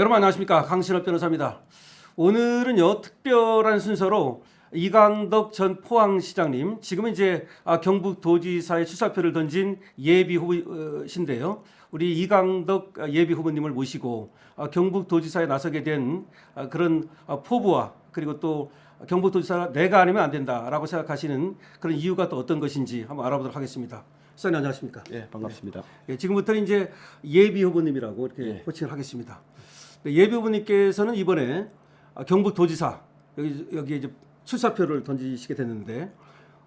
여러분 안녕하십니까, 강신업 변호사입니다. 오늘은요 특별한 순서로 이강덕 전 포항시장님, 지금은 이제 경북도지사의 출사표를 던진 예비 후보신데요. 우리 이강덕 예비 후보님을 모시고 경북도지사에 나서게 된 그런 포부와, 그리고 또 경북도지사 내가 아니면 안 된다라고 생각하시는 그런 이유가 또 어떤 것인지 한번 알아보도록 하겠습니다. 시장님 안녕하십니까? 예, 반갑습니다. 예, 지금부터 이제 예비 후보님이라고 이렇게 예. 호칭을 하겠습니다. 예비 후보님께서는 이번에 경북도지사 여기 이제 출사표를 던지시게 됐는데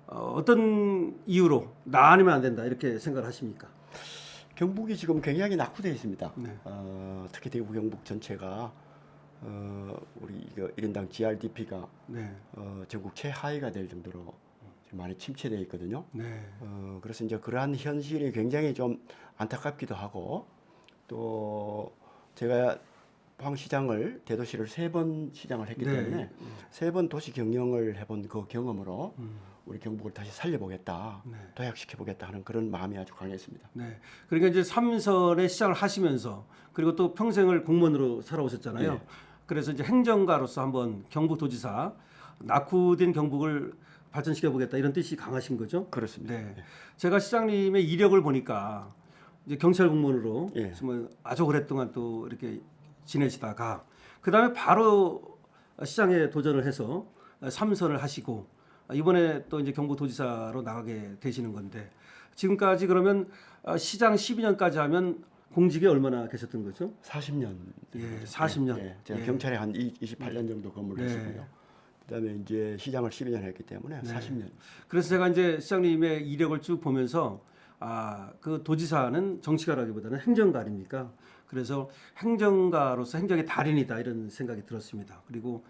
어떤 이유로 나 아니면 안 된다 이렇게 생각을 하십니까? 경북이 지금 굉장히 낙후되어 있습니다. 네. 특히 대구 경북 전체가 우리 이거 1인당 GRDP가 네, 전국 최하위가 될 정도로 지금 많이 침체되어 있거든요. 네, 그래서 이제 그러한 현실이 굉장히 좀 안타깝기도 하고, 또 제가 포항시장을 대도시를 3번 시장을 했기 네. 때문에 3번 도시 경영을 해본 그 경험으로 우리 경북을 다시 살려보겠다, 네. 도약시켜보겠다 하는 그런 마음이 아주 강했습니다. 네. 그러니까 이제 삼선의 시장을 하시면서, 그리고 또 평생을 공무원으로 살아오셨잖아요. 예. 그래서 이제 행정가로서 한번 경북도지사 낙후된 경북을 발전시켜 보겠다 이런 뜻이 강하신 거죠? 그렇습니다. 네. 제가 시장님의 이력을 보니까 이제 경찰 공무원으로 예. 정말 아주 오랫동안 또 이렇게 지내시다가 그다음에 바로 시장에 도전을 해서 삼선을 하시고 이번에 또 이제 경북도지사로 나가게 되시는 건데, 지금까지 그러면 시장 12년까지 하면 공직에 얼마나 계셨던 거죠? 40년. 예, 40년. 예, 제가 예. 경찰에 한 28년 정도 근무를 네. 했었고요. 그다음에 이제 시장을 12년 했기 때문에 네. 40년. 그래서 제가 이제 시장님의 이력을 쭉 보면서 그 도지사는 정치가라기보다는 행정가 아닙니까? 그래서 행정가로서 행정의 달인이다 이런 생각이 들었습니다. 그리고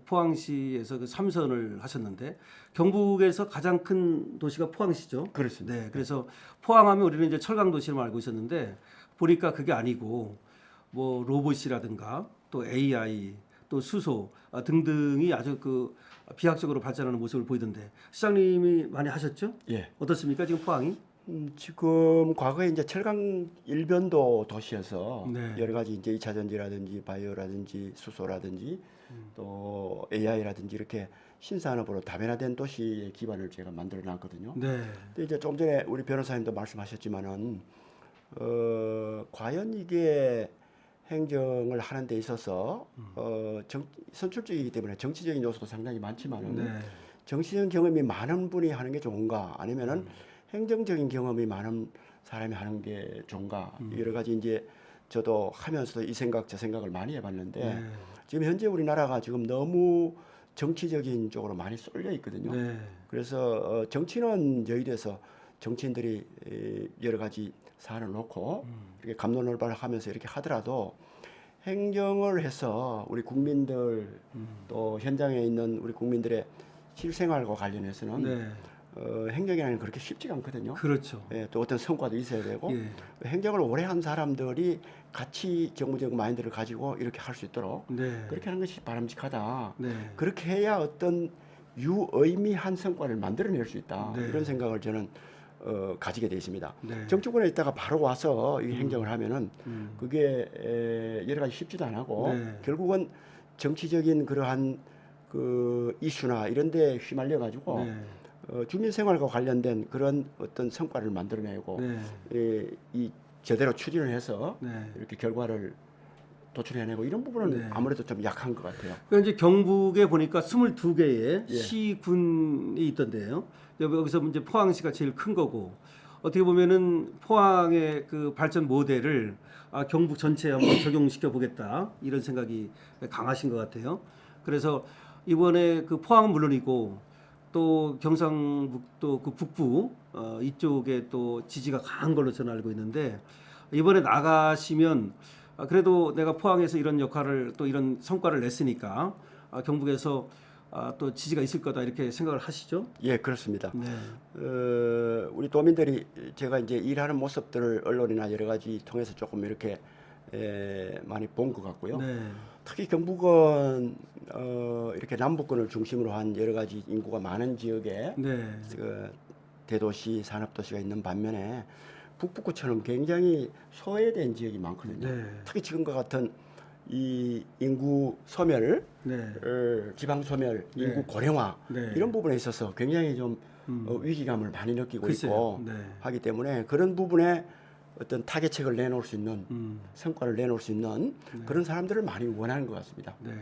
포항시에서 그 삼선을 하셨는데 경북에서 가장 큰 도시가 포항시죠. 그렇습니다. 네, 그래서 포항하면 우리는 이제 철강 도시로 알고 있었는데 보니까 그게 아니고 뭐 로봇이라든가 또 AI 또 수소 등등이 아주 그 비약적으로 발전하는 모습을 보이던데 시장님이 많이 하셨죠? 예. 어떻습니까 지금 포항이? 지금 과거에 이제 철강 일변도 도시여서 네. 여러 가지 이제 2차 전지라든지 바이오라든지 수소라든지 또 AI라든지 이렇게 신산업으로 다변화된 도시의 기반을 제가 만들어 놨거든요. 네. 근데 이제 좀 전에 우리 변호사님도 말씀하셨지만은 과연 이게 행정을 하는 데 있어서 선출직이기 때문에 정치적인 요소도 상당히 많지만은 네. 정치적인 경험이 많은 분이 하는 게 좋은가, 아니면은 행정적인 경험이 많은 사람이 하는 게 좋은가, 여러 가지 이제 저도 하면서도 이 생각 저 생각을 많이 해봤는데 네. 지금 현재 우리나라가 지금 너무 정치적인 쪽으로 많이 쏠려 있거든요. 네. 그래서 정치는 저희에서 정치인들이 여러 가지 사안을 놓고 이렇게 갑론을박하면서 이렇게 하더라도 행정을 해서 우리 국민들 또 현장에 있는 우리 국민들의 실생활과 관련해서는 네. 행정이라는 게 그렇게 쉽지가 않거든요. 그렇죠. 예, 또 어떤 성과도 있어야 되고 예. 행정을 오래 한 사람들이 같이 정부적 마인드를 가지고 이렇게 할 수 있도록 네. 그렇게 하는 것이 바람직하다. 네. 그렇게 해야 어떤 유의미한 성과를 만들어낼 수 있다. 네. 이런 생각을 저는 가지게 돼 있습니다. 네. 정치권에 있다가 바로 와서 이 행정을 하면은 그게 여러 가지 쉽지도 안 하고 네. 결국은 정치적인 그러한 그 이슈나 이런 데 휘말려 가지고 네. 주민 생활과 관련된 그런 어떤 성과를 만들어내고 네. 이 제대로 추진을 해서 네. 이렇게 결과를 도출해내고 이런 부분은 네. 아무래도 좀 약한 것 같아요. 그러니까 이제 경북에 보니까 22개의 예. 시군이 있던데요. 여기서 이제 포항시가 제일 큰 거고, 어떻게 보면은 포항의 그 발전 모델을 경북 전체에 한번 적용시켜 보겠다 이런 생각이 강하신 것 같아요. 그래서 이번에 그 포항은 물론이고 또 경상북도 그 북부 이쪽에 또 지지가 강한 걸로 저는 알고 있는데, 이번에 나가시면 그래도 내가 포항에서 이런 역할을 또 이런 성과를 냈으니까 경북에서 또 지지가 있을 거다 이렇게 생각을 하시죠? 예, 그렇습니다. 네. 우리 도민들이 제가 이제 일하는 모습들을 언론이나 여러 가지 통해서 조금 이렇게 많이 본 것 같고요. 네. 특히 경북은 이렇게 남부권을 중심으로 한 여러 가지 인구가 많은 지역에 네. 그 대도시, 산업도시가 있는 반면에 북부구처럼 굉장히 소외된 지역이 많거든요. 네. 특히 지금과 같은 이 인구 소멸, 네. 지방 소멸, 네. 인구 고령화 네. 이런 부분에 있어서 굉장히 좀 위기감을 많이 느끼고 글쎄요. 있고 네. 하기 때문에 그런 부분에 어떤 타겟책을 내놓을 수 있는 성과를 내놓을 수 있는 그런 사람들을 많이 원하는 것 같습니다. 네.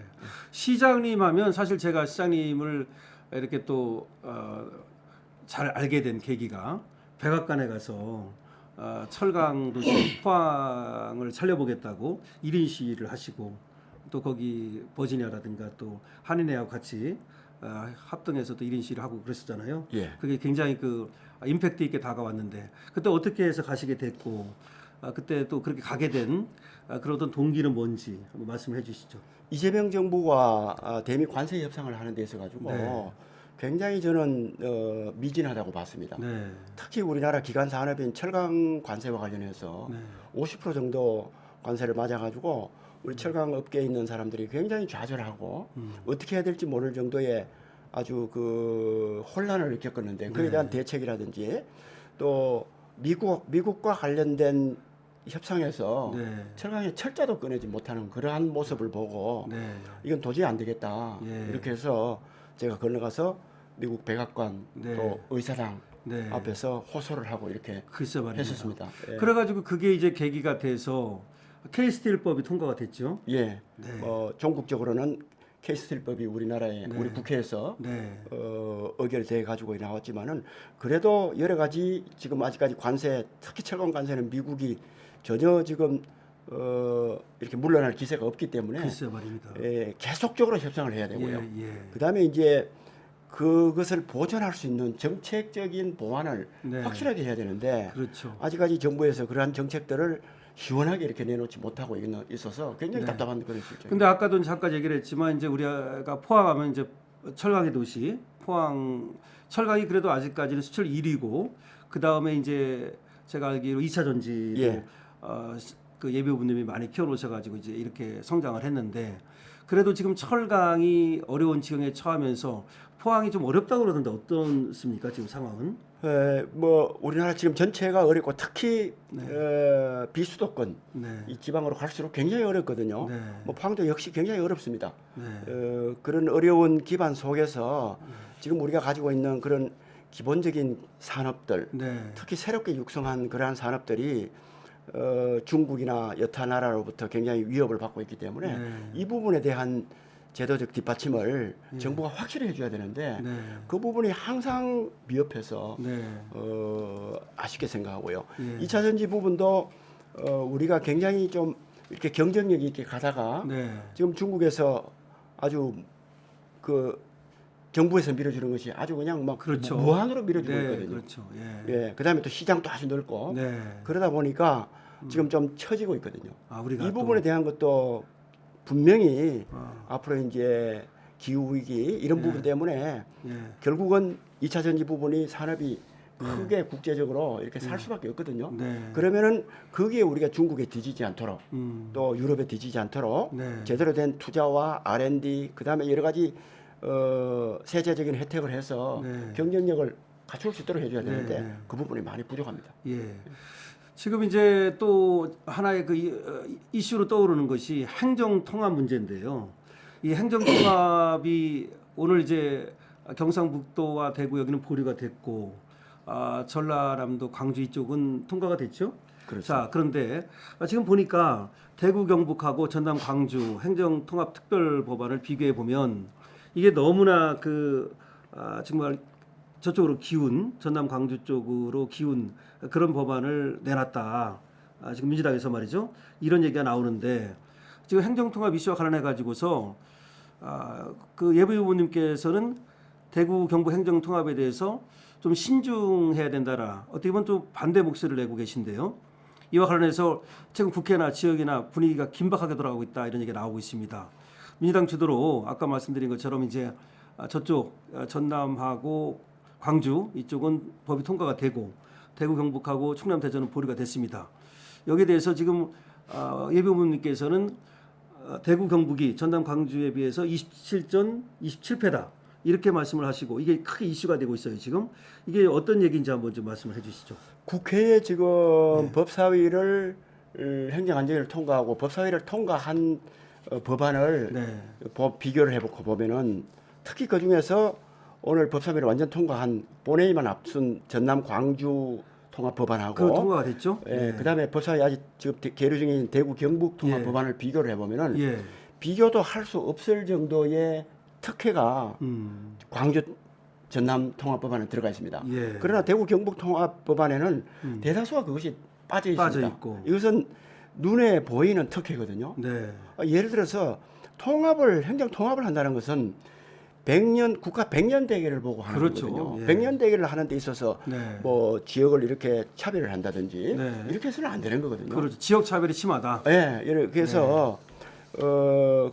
시장님 하면 사실 제가 시장님을 이렇게 또 잘 알게 된 계기가 백악관에 가서 철강 도시 포항을 살려보겠다고 1인 시위를 하시고 또 거기 버지니아라든가 또 한인회하고 같이 합동해서 또 1인 시위를 하고 그랬었잖아요. 예. 그게 굉장히 그 임팩트 있게 다가왔는데 그때 어떻게 해서 가시게 됐고 그때 또 그렇게 가게 된 그러던 동기는 뭔지 한번 말씀해 주시죠. 이재명 정부가 대미 관세 협상을 하는 데 있어 가지고 네. 굉장히 저는 미진하다고 봤습니다. 네. 특히 우리나라 기간 산업인 철강 관세와 관련해서 네. 50% 정도 관세를 맞아 가지고 우리 철강 업계에 있는 사람들이 굉장히 좌절하고 어떻게 해야 될지 모를 정도의 아주 그 혼란을 겪었는데 그에 대한 대책이라든지 또 미국과 관련된 협상에서 네. 철강의 철자도 꺼내지 못하는 그러한 모습을 보고 네. 이건 도저히 안 되겠다. 예. 이렇게 해서 제가 건너가서 미국 백악관 네. 또 의사당 네. 앞에서 호소를 하고 이렇게 글쎄 말입니다. 했었습니다. 예. 그래가지고 그게 이제 계기가 돼서 K스틸법이 통과가 됐죠. 예. 네. 전국적으로는 K스틸법이 우리나라에 네. 우리 국회에서 네. 의결돼 가지고 나왔지만은 그래도 여러 가지 지금 아직까지 관세 특히 철강 관세는 미국이 전혀 지금 이렇게 물러날 기세가 없기 때문에 글쎄 말입니다. 계속적으로 협상을 해야 되고요. 예, 예. 그다음에 이제 그것을 보존할 수 있는 정책적인 보완을 네. 확실하게 해야 되는데 그렇죠. 아직까지 정부에서 그러한 정책들을 시원하게 이렇게 내놓지 못하고 있어서 굉장히 네. 답답한 그런 실정. 근데 아까도 잠깐 얘기를 했지만 이제 우리가 포항하면 이제 철강의 도시 포항 철강이 그래도 아직까지는 수출 1위고 그 다음에 이제 제가 알기로 2차 전지도 예. 그 예비후보님이 많이 키워놓으셔가지고 이제 이렇게 성장을 했는데 그래도 지금 철강이 어려운 지경에 처하면서 포항이 좀 어렵다고 그러던데 어떻습니까 지금 상황은? 뭐 우리나라 지금 전체가 어렵고 특히 비수도권 네. 이 지방으로 갈수록 굉장히 어렵거든요. 네. 뭐 포항도 역시 굉장히 어렵습니다. 네. 그런 어려운 기반 속에서 지금 우리가 가지고 있는 그런 기본적인 산업들, 네. 특히 새롭게 육성한 그러한 산업들이 중국이나 여타 나라로부터 굉장히 위협을 받고 있기 때문에 네. 이 부분에 대한 제도적 뒷받침을 정부가 확실히 해줘야 되는데 네. 그 부분이 항상 미흡해서 네. 아쉽게 생각하고요. 예. 2차 전지 부분도 우리가 굉장히 좀 이렇게 경쟁력 있게 가다가 네. 지금 중국에서 아주 그 정부에서 밀어주는 것이 아주 그냥 막 그렇죠. 무한으로 밀어주고 네. 있거든요. 그렇죠. 예. 예, 그다음에 또 시장도 아주 넓고 네. 그러다 보니까 지금 좀 처지고 있거든요. 우리가 이 또- 부분에 대한 것도 분명히 아, 앞으로 이제 기후 위기 이런 네. 부분 때문에 예. 결국은 2차 전지 부분이 산업이 크게 국제적으로 이렇게 살 수밖에 없거든요. 네. 그러면은 거기에 우리가 중국에 뒤지지 않도록 또 유럽에 뒤지지 않도록 네. 제대로 된 투자와 R&D 그다음에 여러 가지 세제적인 혜택을 해서 네. 경쟁력을 갖출 수 있도록 해줘야 네, 되는데 네. 그 부분이 많이 부족합니다. 예. 지금 이제 또 하나의 그 이슈로 떠오르는 것이 행정 통합 문제인데요. 이 행정 통합이 오늘 이제 경상북도와 대구 여기는 보류가 됐고 전라남도 광주 이쪽은 통과가 됐죠. 그렇죠. 자, 그런데 지금 보니까 대구 경북하고 전남 광주 행정 통합 특별 법안을 비교해 보면 이게 너무나 정말 저쪽으로 기운 전남 광주 쪽으로 기운 그런 법안을 내놨다. 지금 민주당에서 말이죠. 이런 얘기가 나오는데 지금 행정통합 이슈와 관련해 가지고서 그 예비 후보님께서는 대구 경북 행정통합에 대해서 좀 신중해야 된다라 어떻게 보면 좀 반대 목소리를 내고 계신데요. 이와 관련해서 지금 국회나 지역이나 분위기가 긴박하게 돌아가고 있다 이런 얘기가 나오고 있습니다. 민주당 주도로 아까 말씀드린 것처럼 이제 저쪽 전남하고 광주 이쪽은 법이 통과가 되고 대구 경북하고 충남 대전은 보류가 됐습니다. 여기에 대해서 지금 예비 후보님께서는 대구 경북이 전남 광주에 비해서 27전 27패다 이렇게 말씀을 하시고 이게 크게 이슈가 되고 있어요. 지금 이게 어떤 얘기인지 한번 좀 말씀을 해주시죠. 국회에 지금 법사위를 행정안전위를 통과하고 법사위를 통과한 법안을 네. 비교를 해보고 보면은 특히 그 중에서 오늘 법사위를 완전 통과한 본회의만 앞둔 전남 광주 통합 법안하고 그 통과가 됐죠? 예, 그다음에 법사위 아직 지금 계류 중인 대구 경북 통합 예. 법안을 비교를 해보면은 예. 비교도 할 수 없을 정도의 특혜가 광주 전남 통합 법안에 들어가 있습니다. 예. 그러나 대구 경북 통합 법안에는 대다수가 그것이 빠져 있습니다. 빠져 있고. 이것은 눈에 보이는 특혜거든요. 네. 예를 들어서 행정 통합을 한다는 것은 국가 100년 대계를 보고 하는 그렇죠. 거거든요. 예. 100년 대계를 하는 데 있어서 네. 뭐 지역을 이렇게 차별을 한다든지 네. 이렇게 해서는 안 되는 거거든요. 그렇죠. 지역 차별이 심하다. 예, 그래서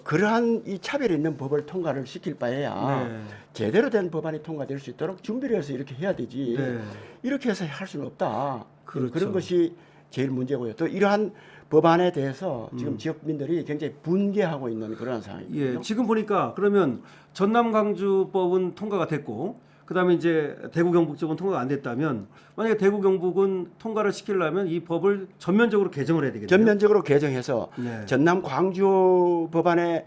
그러한 이 차별이 있는 법을 통과를 시킬 바에야 네. 제대로 된 법안이 통과될 수 있도록 준비를 해서 이렇게 해야 되지. 네. 이렇게 해서 할 수는 없다. 그렇죠. 그런 것이 제일 문제고요. 또 이러한 법안에 대해서 지금 지역민들이 굉장히 분개하고 있는 그런 상황이거든요. 예, 지금 보니까 그러면 전남 광주법은 통과가 됐고 그다음에 이제 대구 경북 쪽은 통과가 안 됐다면 만약에 대구 경북은 통과를 시키려면 이 법을 전면적으로 개정을 해야 되겠네요. 전면적으로 개정해서 네. 전남 광주 법안에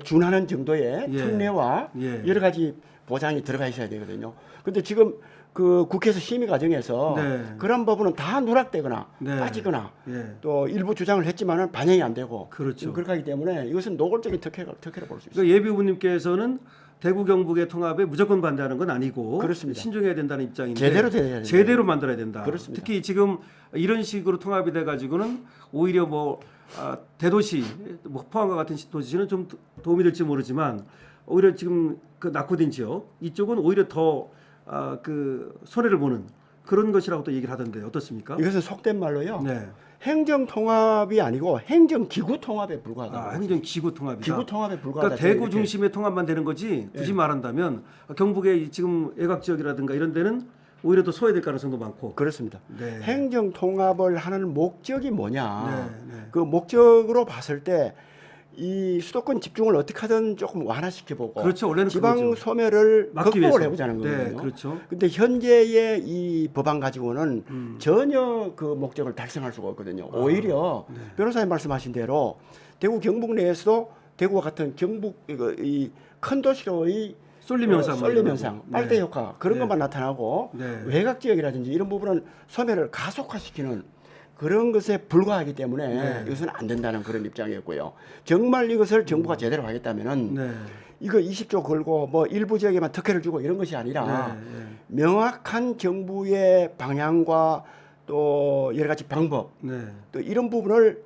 준하는 정도의 예. 특례와 예. 여러 가지 보장이 들어가 있어야 되거든요. 근데 지금 그 국회에서 심의 과정에서 네. 그런 부분은 다 누락되거나 네. 빠지거나 예. 또 일부 주장을 했지만은 반영이 안 되고 그렇죠. 그렇게 하기 때문에 이것은 노골적인 특혜로 볼 수 있습니다. 그러니까 예비 후보님께서는 대구 경북의 통합에 무조건 반대하는 건 아니고 그렇습니다. 신중해야 된다는 입장인데 제대로 돼야 된다. 제대로 만들어야 된다. 그렇습니다. 특히 지금 이런 식으로 통합이 돼 가지고는 오히려 뭐 대도시 뭐 포항과 같은 도시는 좀 도움이 될지 모르지만 오히려 지금 그 낙후된 지역 이쪽은 오히려 더 그 손해를 보는 그런 것이라고 또 얘기를 하던데 어떻습니까? 이것은 속된 말로요. 네. 행정 통합이 아니고 행정 기구 통합에 불과하다. 행정 기구 통합이다. 기구 통합에 불과하다. 그러니까 대구 이렇게. 중심의 통합만 되는 거지 굳이 예. 말한다면 경북의 지금 외곽 지역이라든가 이런 데는 오히려 더 소외될 가능성도 많고. 그렇습니다. 네. 행정 통합을 하는 목적이 뭐냐? 네, 네. 그 목적으로 봤을 때 이 수도권 집중을 어떻게 하든 조금 완화시켜보고 그렇죠. 원래는 지방 그거죠. 소멸을 막기 극복을 위해서. 해보자는 네, 거거든요. 그렇죠. 근데 현재의 이 법안 가지고는 전혀 그 목적을 달성할 수가 없거든요. 오히려 네. 변호사님 말씀하신 대로 대구 경북 내에서도 대구와 같은 경북 이 큰 도시로의 쏠림 현상, 쏠림 현상, 네. 빨대 효과 그런 네. 것만 나타나고 네. 외곽 지역이라든지 이런 부분은 소멸을 가속화시키는 그런 것에 불과하기 때문에 네. 이것은 안 된다는 그런 입장이었고요. 정말 이것을 정부가 제대로 하겠다면은 네. 이거 20조 걸고 뭐 일부 지역에만 특혜를 주고 이런 것이 아니라 네, 네. 명확한 정부의 방향과 또 여러 가지 방법 네. 또 이런 부분을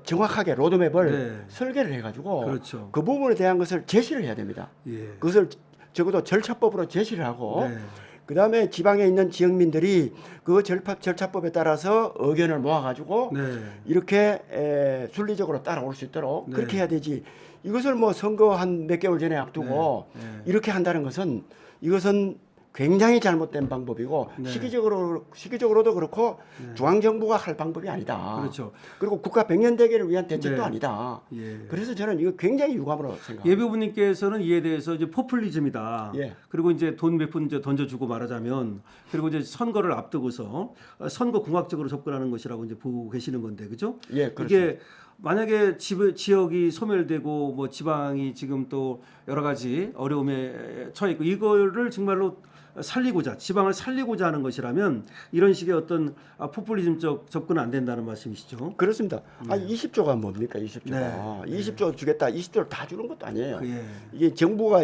정확하게 로드맵을 네. 설계를 해가지고 그렇죠. 그 부분에 대한 것을 제시를 해야 됩니다. 예. 그것을 적어도 절차법으로 제시를 하고 네. 그다음에 지방에 있는 지역민들이 그 절차법에 따라서 의견을 모아가지고 네. 이렇게 순리적으로 따라올 수 있도록 네. 그렇게 해야 되지. 이것을 뭐 선거 한 몇 개월 전에 앞두고 네. 네. 이렇게 한다는 것은 이것은 굉장히 잘못된 방법이고 네. 시기적으로도 그렇고 중앙정부가 할 방법이 아니다. 그렇죠. 그리고 국가 100년 대계를 위한 대책도 네. 아니다. 예. 그래서 저는 이거 굉장히 유감으로 생각합니다. 예비후보님께서는 이에 대해서 이제 포퓰리즘이다. 예. 그리고 이제 돈 몇 푼 던져주고 말하자면 그리고 이제 선거를 앞두고서 선거 공학적으로 접근하는 것이라고 이제 보고 계시는 건데, 그죠? 예, 그렇습니다. 이게 만약에 지역이 소멸되고 뭐 지방이 지금 또 여러 가지 어려움에 처해 있고 이거를 정말로 살리고자 지방을 살리고자 하는 것이라면 이런 식의 어떤 포퓰리즘적 접근은 안 된다는 말씀이시죠? 그렇습니다. 20조가 뭡니까? 20조가. 네. 20조 주겠다. 20조를 다 주는 것도 아니에요. 예. 이게 정부가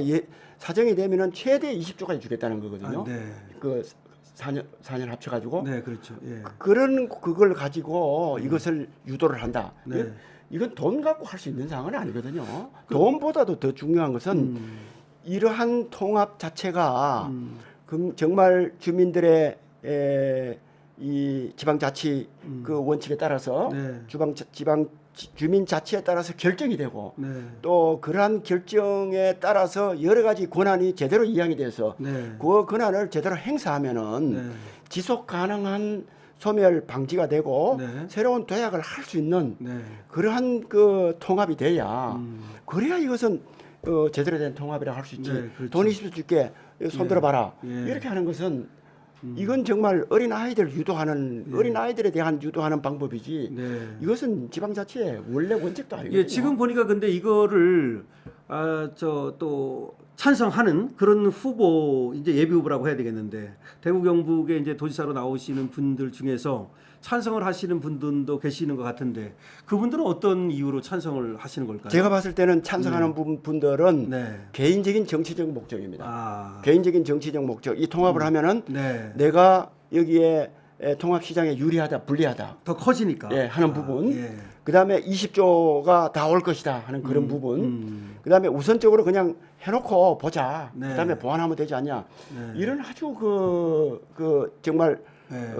사정이 되면은 최대 20조까지 주겠다는 거거든요. 네. 그 4년 합쳐가지고 네, 그렇죠. 예. 그걸 가지고 이것을 유도를 한다. 네. 이건 돈 갖고 할 수 있는 상황은 아니거든요. 돈보다도 더 중요한 것은 이러한 통합 자체가 정말 주민들의 이 지방자치 그 원칙에 따라서 네. 지방 주민 자치에 따라서 결정이 되고 네. 또 그러한 결정에 따라서 여러 가지 권한이 제대로 이양이 돼서 네. 그 권한을 제대로 행사하면은 네. 지속 가능한 소멸 방지가 되고 네. 새로운 도약을 할 수 있는 네. 그러한 그 통합이 돼야 그래야 이것은 제대로 된 통합이라고 할 수 있지. 네, 그렇죠. 돈 20조 줄게 손 들어봐라. 예. 이렇게 하는 것은 이건 정말 어린 아이들 유도하는 예. 어린 아이들에 대한 유도하는 방법이지. 네. 이것은 지방자치의 원래 원칙도 아니거든요. 예, 지금 보니까 근데 이거를 저 또 찬성하는 그런 후보 이제 예비 후보라고 해야 되겠는데 대구 경북에 이제 도지사로 나오시는 분들 중에서 찬성을 하시는 분들도 계시는 것 같은데 그분들은 어떤 이유로 찬성을 하시는 걸까요? 제가 봤을 때는 찬성하는 분들은 네. 개인적인 정치적 목적입니다. 아, 개인적인 정치적 목적. 이 통합을 하면은 네. 내가 여기에 통합 시장에 유리하다, 불리하다. 더 커지니까. 예, 하는 부분. 예. 그다음에 20조가 다 올 것이다 하는 그런 부분. 그다음에 우선적으로 그냥 해놓고 보자. 네. 그다음에 보완하면 되지 않냐. 네. 이런 아주 그 정말 네.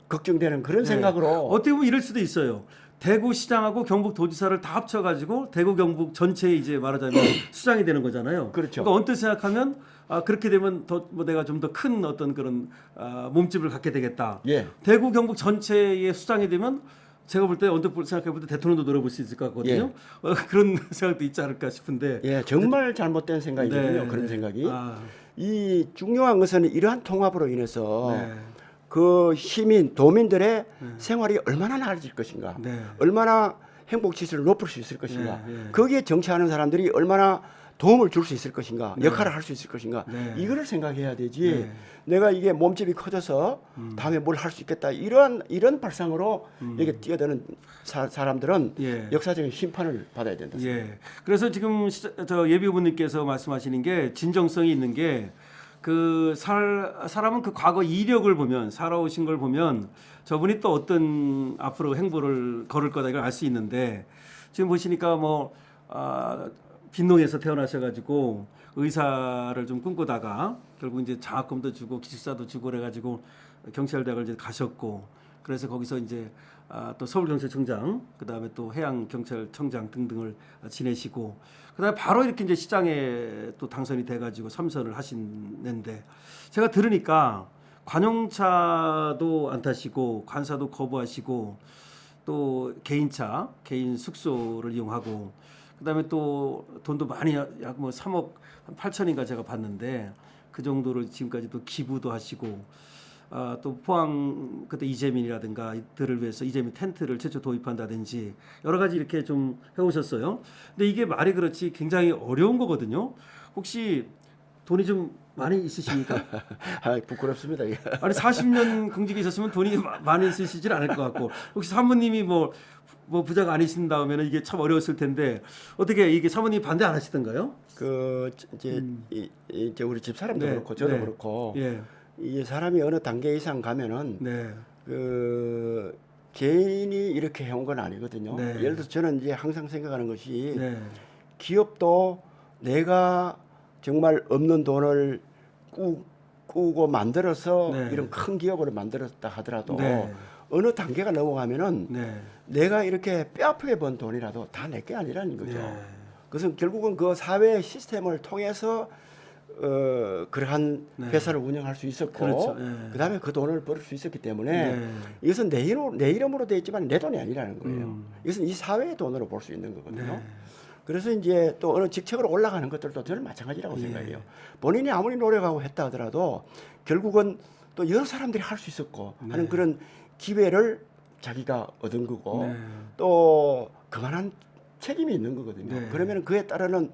걱정되는 그런 네. 생각으로 어떻게 보면 이럴 수도 있어요. 대구시장하고 경북도지사를 다 합쳐가지고 대구 경북 전체에 이제 말하자면 수장이 되는 거잖아요. 그렇죠. 그러니까 언뜻 생각하면 그렇게 되면 더 뭐 내가 좀 더 큰 어떤 그런 몸집을 갖게 되겠다. 예. 대구 경북 전체의 수장이 되면 제가 볼 때 언뜻 생각해 볼 때 대통령도 노려볼 수 있을 것 같거든요. 그런 생각도 있지 않을까 싶은데. 예, 정말 잘못된 생각이거든요. 네, 그런 네. 생각이. 아, 이 중요한 것은 이러한 통합으로 인해서 네. 그 시민, 도민들의 생활이 얼마나 나아질 것인가, 네. 얼마나 행복 지수를 높일 수 있을 것인가, 네, 네. 거기에 정치하는 사람들이 얼마나 도움을 줄 수 있을 것인가, 네. 역할을 할 수 있을 것인가, 네. 이거를 생각해야 되지. 네. 내가 이게 몸집이 커져서 다음에 뭘 할 수 있겠다 이런 발상으로 여기 뛰어드는 사람들은 예. 역사적인 심판을 받아야 된다. 예. 그래서 지금 저 예비 후보님께서 말씀하시는 게 진정성이 있는 게 그 사람은 그 과거 이력을 보면 살아오신 걸 보면 저분이 또 어떤 앞으로 행보를 걸을 거다 이걸 알 수 있는데 지금 보시니까 뭐 빈농에서 태어나셔가지고 의사를 좀 꿈꾸다가 결국 이제 장학금도 주고 기숙사도 주고 그래가지고 경찰대학을 이제 가셨고 그래서 거기서 이제 또 서울경찰청장 그다음에 또 해양경찰청장 등등을 지내시고 그다음에 바로 이렇게 이제 시장에 또 당선이 돼가지고 삼선을 하시는데 제가 들으니까 관용차도 안 타시고 관사도 거부하시고 또 개인차 개인 숙소를 이용하고 그다음에 또 돈도 많이 약 뭐 3억 8천인가 제가 봤는데 그 정도를 지금까지 또 기부도 하시고 또 포항 그때 이재민이라든가 이들을 위해서 이재민 텐트를 최초 도입한다든지 여러 가지 이렇게 좀 해오셨어요. 근데 이게 말이 그렇지 굉장히 어려운 거거든요. 혹시 돈이 좀 많이 있으십니까? 부끄럽습니다. 아니 40년 공직에 있었으면 돈이 많이 있으시질 않을 것 같고 혹시 사모님이 뭐 부자가 아니신다면 이게 참 어려웠을 텐데 어떻게 이게 사모님 반대 안 하시던가요? 그 이제 우리 집 사람도 네, 그렇고 저도 네. 그렇고 예, 이 사람이 어느 단계 이상 가면은 네, 그 개인이 이렇게 해온 건 아니거든요. 네. 예를 들어서 저는 이제 항상 생각하는 것이 네, 기업도 내가 정말 없는 돈을 꾸고 만들어서 네. 이런 큰 기업을 만들었다 하더라도 네. 어느 단계가 넘어가면은 네, 내가 이렇게 뼈아프게 번 돈이라도 다 내게 아니라는 거죠. 네. 그것은 결국은 그 사회 시스템을 통해서 그러한 네. 회사를 운영할 수 있었고 그렇죠. 예. 그다음에 그 돈을 벌 수 있었기 때문에 네. 이것은 내 이름으로 되어 있지만 내 돈이 아니라는 거예요. 이것은 이 사회의 돈으로 볼 수 있는 거거든요. 네. 그래서 이제 또 어느 직책으로 올라가는 것들도 저는 마찬가지라고 예. 생각해요. 본인이 아무리 노력하고 했다 하더라도 결국은 또 여러 사람들이 할 수 있었고 하는 그런 기회를 자기가 얻은 거고 네. 또 그만한 책임이 있는 거거든요. 네. 그러면 그에 따르는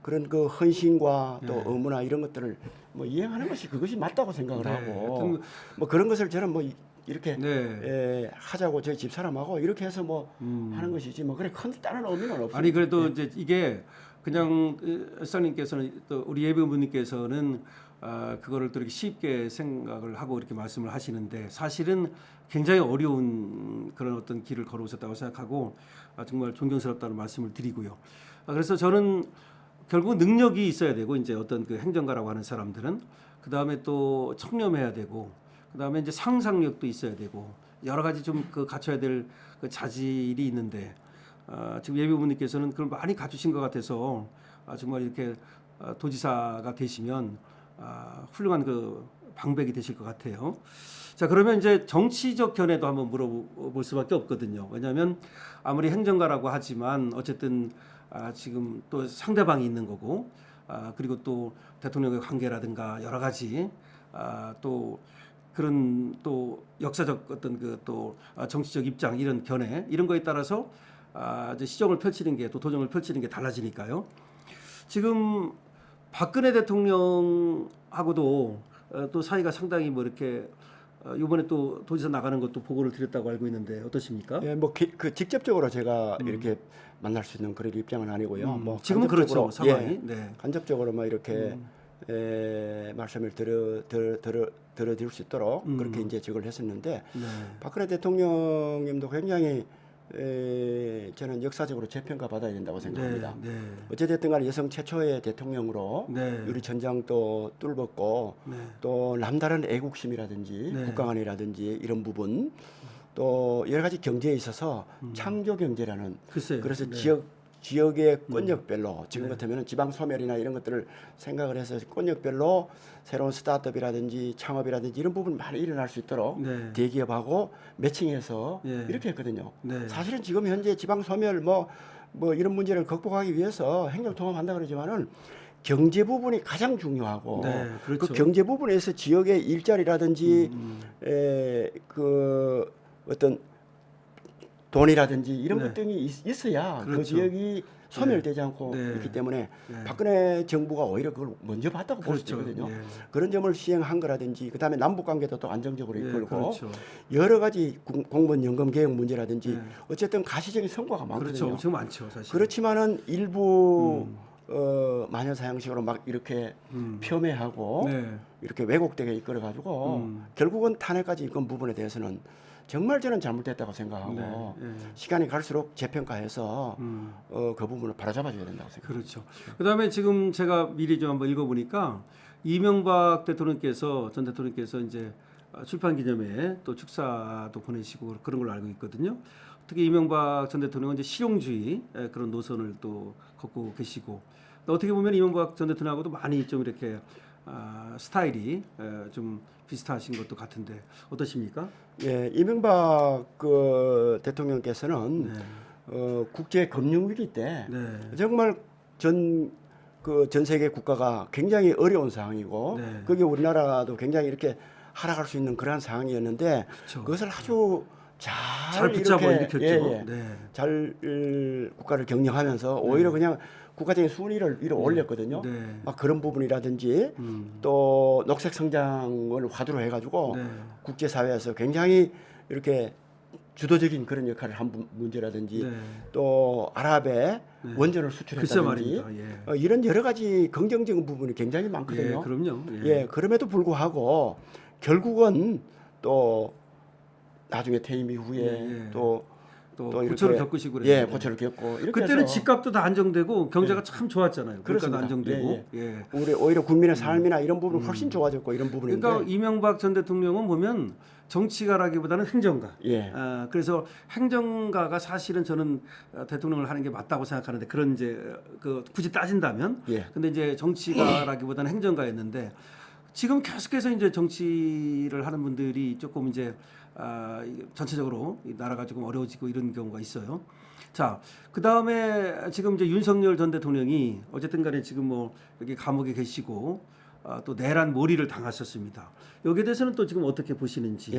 그런 그 헌신과 또 네. 의무나 이런 것들을 뭐 이행하는 것이 그것이 맞다고 생각을 네. 하고 하여튼 뭐 그런 것을 저는 뭐 이렇게 네. 하자고 저희 집 사람하고 이렇게 해서 뭐 하는 것이지 뭐 그래 큰 다른 의미는 없어요. 아니 그래도 이제 이게 그냥 시장님께서는 또 우리 예비후보님께서는 그거를 또 이렇게 쉽게 생각을 하고 이렇게 말씀을 하시는데 사실은 굉장히 어려운 그런 어떤 길을 걸어오셨다고 생각하고 정말 존경스럽다는 말씀을 드리고요. 그래서 저는 결국은 능력이 있어야 되고 이제 어떤 그 행정가라고 하는 사람들은 그 다음에 또 청렴해야 되고 그 다음에 이제 상상력도 있어야 되고 여러 가지 좀 그 갖춰야 될 그 자질이 있는데 지금 예비후보님께서는 그걸 많이 갖추신 것 같아서 정말 이렇게 도지사가 되시면 훌륭한 그 방백이 되실 것 같아요. 자 그러면 이제 정치적 견해도 한번 물어볼 수밖에 없거든요. 왜냐하면 아무리 행정가라고 하지만 어쨌든 지금 또 상대방이 있는 거고 그리고 또 대통령의 관계라든가 여러 가지 또 그런 또 역사적 어떤 그 또 정치적 입장 이런 견해 이런 거에 따라서 이제 시정을 펼치는 게 또 도정을 펼치는 게 달라지니까요. 지금 박근혜 대통령하고도 또 사이가 상당히 뭐 이렇게 이번에 또 도지사 나가는 것도 보고를 드렸다고 알고 있는데 어떠십니까? 예, 뭐 그 직접적으로 제가 이렇게 만날 수 있는 그런 입장은 아니고요. 뭐 지금은 그렇죠 간접적으로, 상황이. 예, 네. 간접적으로 뭐 이렇게 말씀을 들어드릴 수 있도록 그렇게 이제 적을 했었는데 네. 박근혜 대통령님도 굉장히 저는 역사적으로 재평가 받아야 된다고 생각합니다. 네. 네. 어찌됐든 간에 여성 최초의 대통령으로 네. 유리 전장도 뚫었고 네. 또 남다른 애국심이라든지 네. 국가관이라든지 이런 부분 또 여러 가지 경제에 있어서 창조 경제라는 글쎄요. 그래서 네. 지역의 권역별로 지금 네. 같으면 지방 소멸이나 이런 것들을 생각을 해서 권역별로 새로운 스타트업이라든지 창업이라든지 이런 부분 많이 일어날 수 있도록 네. 대기업하고 매칭해서 네. 이렇게 했거든요. 네. 사실은 지금 현재 지방 소멸 뭐 이런 문제를 극복하기 위해서 행정 통합한다 그러지만은 경제 부분이 가장 중요하고 네, 그렇죠. 그 경제 부분에서 지역의 일자리라든지 그 어떤 돈이라든지 이런 네. 것들이 있어야 그 그렇죠. 지역이 소멸되지 않고 네. 있기 때문에 네. 박근혜 정부가 오히려 그걸 먼저 봤다고 볼 수 그렇죠. 있거든요. 예. 그런 점을 시행한 거라든지 그다음에 남북 관계도 또 안정적으로 예, 이끌고 그렇죠. 여러 가지 공무원 연금 개혁 문제라든지 네. 어쨌든 가시적인 성과가 그렇죠. 많거든요. 엄청 많죠, 사실. 그렇지만은 일부 마녀 사형식으로 막 이렇게 폄훼하고 네. 이렇게 왜곡되게 이끌어 가지고 결국은 탄핵까지 이끈 부분에 대해서는 정말 저는 잘못됐다고 생각하고 네. 예. 시간이 갈수록 재평가해서 그 부분을 바로잡아줘야 된다고 생각합니다. 그렇죠. 그다음에 지금 제가 미리 좀 한번 읽어보니까 이명박 대통령께서 전 대통령께서 이제 출판 기념회 또 축사도 보내시고 그런 걸로 알고 있거든요. 특히 이명박 전 대통령은 이제 실용주의 그런 노선을 또 걷고 계시고 또 어떻게 보면 이명박 전 대통령하고도 많이 좀 이렇게 스타일이 좀 비슷하신 것도 같은데 어떠십니까? 예, 이명박 그 대통령께서는 네. 국제 금융 위기 때 네. 정말 전 세계 국가가 굉장히 어려운 상황이고 네. 거기에 우리나라도 굉장히 이렇게 하락할 수 있는 그러한 상황이었는데 그렇죠. 그것을 아주 잘 붙잡아 일으켰죠. 네. 잘 국가를 경영하면서 오히려 그냥 국가적인 순위를 위로 올렸거든요. 네. 막 그런 부분이라든지 또 녹색 성장을 화두로 해가지고 네. 국제사회에서 굉장히 이렇게 주도적인 그런 역할을 한 문제라든지 네. 또 아랍에 네. 원전을 글쎄 수출했다든지 말입니다. 예. 이런 여러 가지 긍정적인 부분이 굉장히 예, 많거든요. 그럼요. 예, 그럼에도 불구하고 결국은 또 나중에 퇴임 이후에 예. 또 고초를 겪으시고 그랬는데. 예, 고초를 겪고 이렇게 그때는 해서 집값도 다 안정되고 경제가 참 좋았잖아요. 물가도 그렇습니다. 안정되고. 예. 우리 오히려 국민의 삶이나 이런 부분은 훨씬 좋아졌고 이런 부분인데 그러니까 이명박 전 대통령은 보면 정치가라기보다는 행정가. 예. 그래서 행정가가 사실은 저는 대통령을 하는 게 맞다고 생각하는데 그런 이제 굳이 따진다면. 예. 근데 이제 정치가라기보다는 행정가였는데 지금 계속해서 이제 정치를 하는 분들이 조금 이제 전체적으로 이 나라가 조금 어려워지고 이런 경우가 있어요. 자, 그 다음에 지금 이제 윤석열 전 대통령이 어쨌든간에 지금 뭐 여기 감옥에 계시고 또 내란 몰이를 당하셨습니다. 여기에 대해서는 또 지금 어떻게 보시는지. 예.